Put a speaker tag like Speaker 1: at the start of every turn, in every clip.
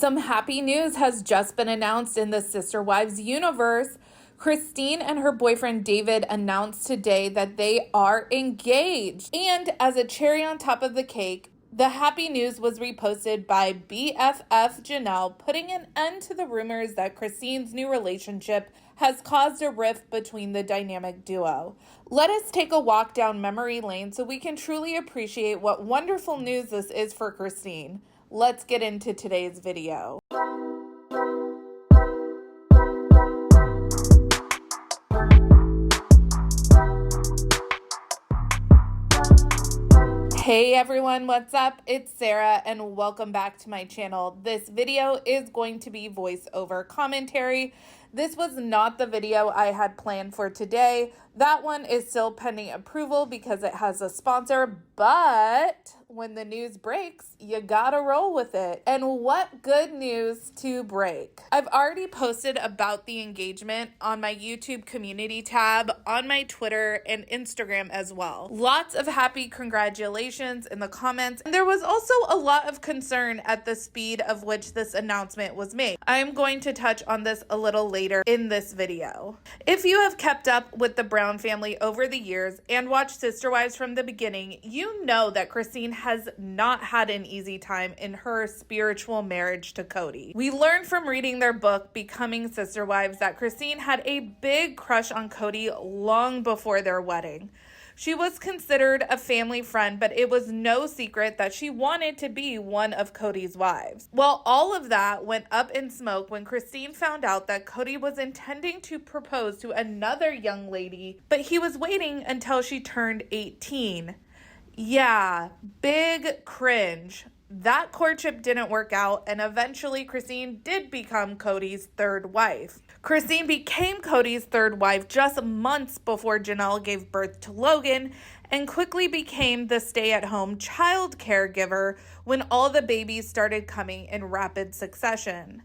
Speaker 1: Some happy news has just been announced in the Sister Wives universe. Christine and her boyfriend David announced today that they are engaged. And as a cherry on top of the cake, the happy news was reposted by BFF Janelle, putting an end to the rumors that Christine's new relationship has caused a rift between the dynamic duo. Let us take a walk down memory lane so we can truly appreciate what wonderful news this is for Christine. Let's get into today's video. Hey everyone, what's up? It's Sarah and welcome back to my channel. This video is going to be voiceover commentary. This was not the video I had planned for today. That one is still pending approval because it has a sponsor, but when the news breaks, you gotta roll with it. And what good news to break. I've already posted about the engagement on my YouTube community tab, on my Twitter and Instagram as well. Lots of happy congratulations in the comments. And there was also a lot of concern at the speed of which this announcement was made. I'm going to touch on this a little later in this video. If you have kept up with the Brown family over the years and watched Sister Wives from the beginning, you know that Christine has not had an easy time in her spiritual marriage to Cody. We learned from reading their book, Becoming Sister Wives, that Christine had a big crush on Cody long before their wedding. She was considered a family friend, but it was no secret that she wanted to be one of Cody's wives. Well, all of that went up in smoke when Christine found out that Cody was intending to propose to another young lady, but he was waiting until she turned 18. Yeah, big cringe. That courtship didn't work out, and eventually Christine did become Cody's third wife. Christine became Cody's third wife just months before Janelle gave birth to Logan, and quickly became the stay-at-home child caregiver when all the babies started coming in rapid succession.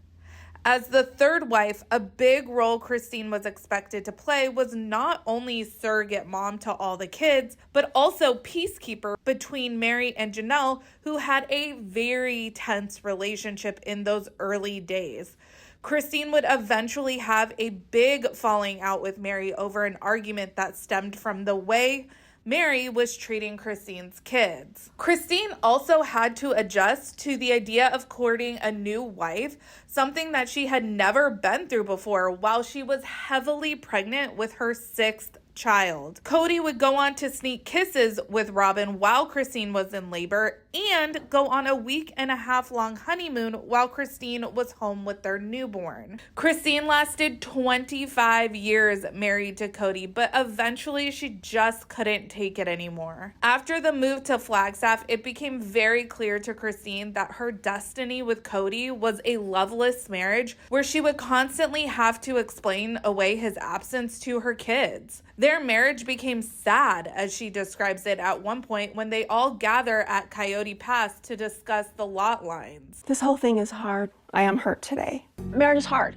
Speaker 1: As the third wife, a big role Christine was expected to play was not only surrogate mom to all the kids, but also peacekeeper between Mary and Janelle, who had a very tense relationship in those early days. Christine would eventually have a big falling out with Mary over an argument that stemmed from the way Mary was treating Christine's kids. Christine also had to adjust to the idea of courting a new wife, something that she had never been through before, while she was heavily pregnant with her sixth child. Cody would go on to sneak kisses with Robin while Christine was in labor and go on a week-and-a-half-long honeymoon while Christine was home with their newborn. Christine lasted 25 years married to Cody, but eventually she just couldn't take it anymore. After the move to Flagstaff, it became very clear to Christine that her destiny with Cody was a loveless marriage where she would constantly have to explain away his absence to her kids. Their marriage became sad, as she describes it at one point when they all gather at Coyote Pass to discuss the lot lines.
Speaker 2: This whole thing is hard. I am hurt today. Marriage is hard,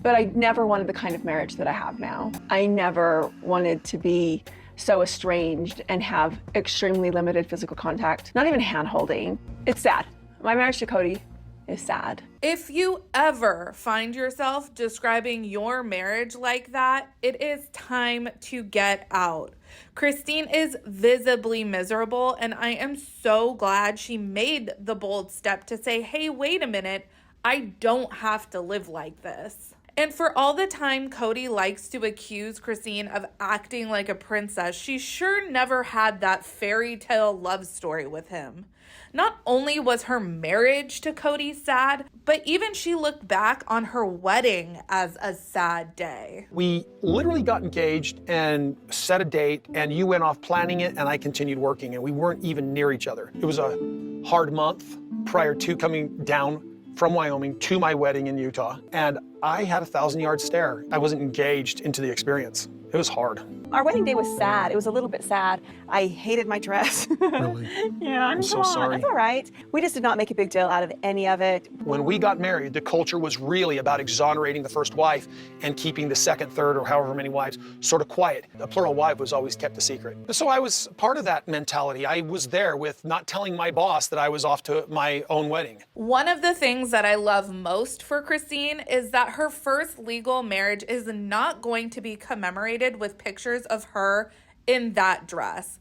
Speaker 2: but I never wanted the kind of marriage that I have now. I never wanted to be so estranged and have extremely limited physical contact, not even hand holding. It's sad. My marriage to Cody is sad.
Speaker 1: If you ever find yourself describing your marriage like that, it is time to get out. Christine is visibly miserable, and I am so glad she made the bold step to say, hey, wait a minute, I don't have to live like this. And for all the time Cody likes to accuse Christine of acting like a princess, she sure never had that fairy tale love story with him. Not only was her marriage to Cody sad, but even she looked back on her wedding as a sad day.
Speaker 3: We literally got engaged and set a date, and you went off planning it, and I continued working, and we weren't even near each other. It was a hard month prior to coming down from Wyoming to my wedding in Utah, and I had a 1,000-yard stare. I wasn't engaged into the experience. It was hard.
Speaker 2: Our wedding day was sad. It was a little bit sad. I hated my dress.
Speaker 3: Really?
Speaker 2: Yeah,
Speaker 3: I'm so sorry.
Speaker 2: That's all right. We just did not make a big deal out of any of it.
Speaker 3: When we got married, the culture was really about exonerating the first wife and keeping the second, third, or however many wives sort of quiet. A plural wife was always kept a secret. So I was part of that mentality. I was there with not telling my boss that I was off to my own wedding.
Speaker 1: One of the things that I love most for Christine is that her first legal marriage is not going to be commemorated with pictures of her in that dress.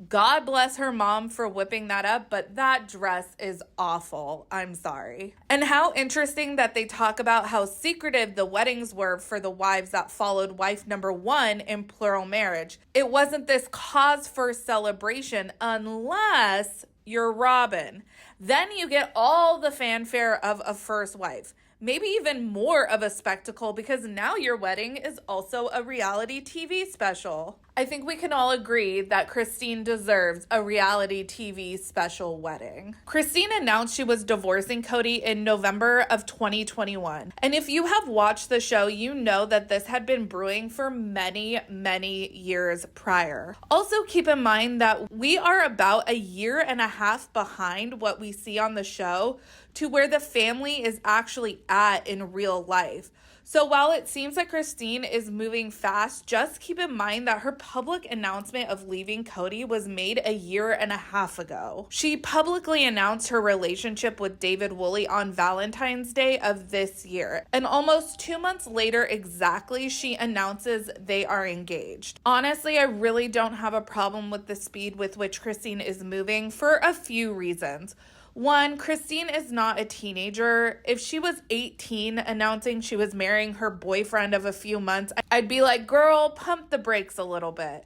Speaker 1: God bless her mom for whipping that up, but that dress is awful. I'm sorry. And how interesting that they talk about how secretive the weddings were for the wives that followed wife number 1 in plural marriage. It wasn't this cause for celebration unless you're Robin. Then you get all the fanfare of a first wife. Maybe even more of a spectacle because now your wedding is also a reality TV special. I think we can all agree that Christine deserves a reality TV special wedding. Christine announced she was divorcing Cody in November of 2021. And if you have watched the show, you know that this had been brewing for many, many years prior. Also keep in mind that we are about a year and a half behind what we see on the show to where the family is actually at in real life. So while it seems like Christine is moving fast, just keep in mind that her public announcement of leaving Cody was made a year and a half ago. She publicly announced her relationship with David Woolley on Valentine's Day of this year. And almost 2 months later exactly, she announces they are engaged. Honestly, I really don't have a problem with the speed with which Christine is moving for a few reasons. One, Christine is not a teenager. If she was 18 announcing she was marrying her boyfriend of a few months, I'd be like, girl, pump the brakes a little bit.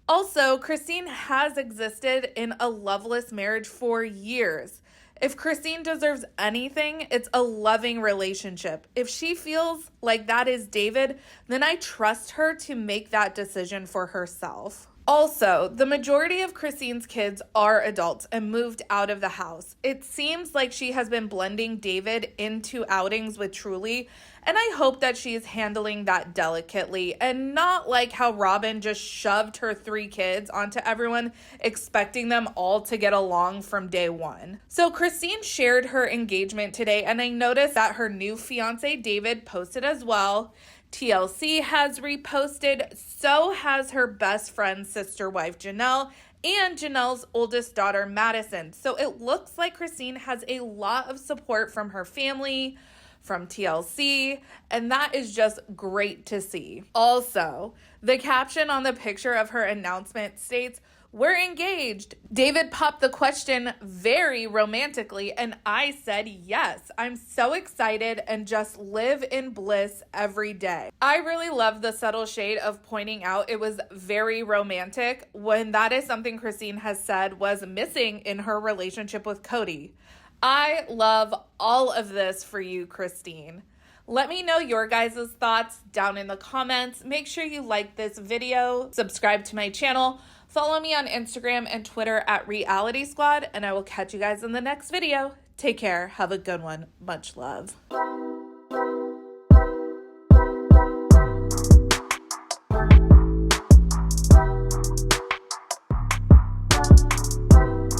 Speaker 1: Also, Christine has existed in a loveless marriage for years. If Christine deserves anything, it's a loving relationship. If she feels like that is David, then I trust her to make that decision for herself. Also, the majority of Christine's kids are adults and moved out of the house. It seems like she has been blending David into outings with Truly, and I hope that she is handling that delicately and not like how Robin just shoved her 3 kids onto everyone, expecting them all to get along from day one. So Christine shared her engagement today, and I noticed that her new fiance David posted as well. TLC has reposted, so has her best friend's sister wife Janelle and Janelle's oldest daughter Madison. So it looks like Christine has a lot of support from her family, from TLC, and that is just great to see. Also, the caption on the picture of her announcement states, "We're engaged." David popped the question very romantically, and I said yes. I'm so excited and just live in bliss every day. I really love the subtle shade of pointing out it was very romantic when that is something Christine has said was missing in her relationship with Cody. I love all of this for you, Christine. Let me know your guys' thoughts down in the comments. Make sure you like this video, subscribe to my channel, follow me on Instagram and Twitter at realiteasquad, and I will catch you guys in the next video. Take care. Have a good one. Much love.